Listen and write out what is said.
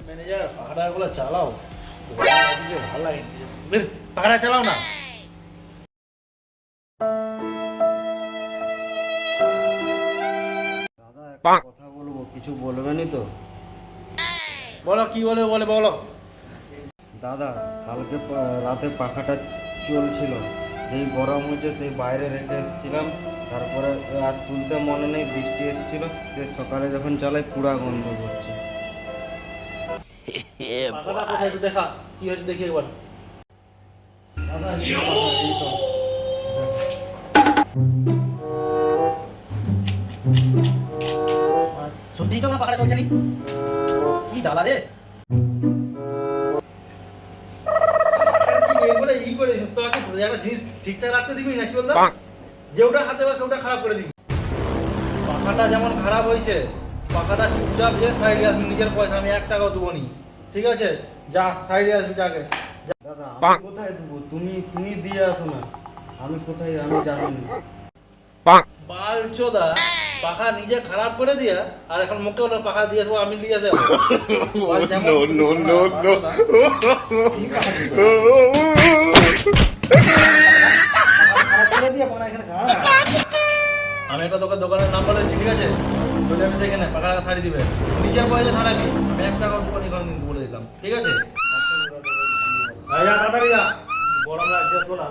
Manager পাখাটাগুলো চালাও, ভালো লাগে, পাখাটা চালাও না। দাদা একটা কথা বলবো, কিছু বলবেনই তো? বলো কি বলে বলো। দাদা কালকে রাতে পাখাটা চলছিল, যেই গরম হয়েছে সেই বাইরে রেখে এসেছিলাম, তারপরে আর তুলতে মনে নেই, বৃষ্টি এসেছিল, যে সকালে যখন চালাই পুরা গন্ধ করছে। পাখাটা কোথায় একটু দেখা, কি হয়েছে দেখি একবার। দাদা এই তো। সত্যি তো আমার পাখাটা চলছে নি, কি জ্বালা রে। একটা জিনিস ঠিকঠাক রাখতে দিবি নাকি বলতো, যেটা হাতে পাস ওটা খারাপ করে দিবি। পাখাটা যেমন খারাপ হয়েছে, পাখাটা চুপচাপ যে সাইডে আসবি, নিজের পয়সা, আমি 1 টাকাও দেবো নি, ঠিক আছে? যা সাইডে আসবি যাকে। দাদা আমি কোথায় দেবো? তুমি তুমি দিয়ে আসো না, আমি কোথায়, আমি জানি না। বালচোদা, পাখা নিজে খারাপ করে দিয়া আর এখন মুখে ওটা পাখা দিয়ে আসবো, আমি দিয়ে যাবো। আমি একটা দোকানের নাম্বার দিচ্ছি, ঠিক আছে? চলে যাবি সেখানে, পাখা শাড়ি দিবে, নিজের পয়সা ছাড়াবি, আমি 1 টাকাও দেবো নি, কোনোদিন বলে দিলাম, ঠিক আছে? তাড়াতাড়ি যা, গরম লাগছে তোরা।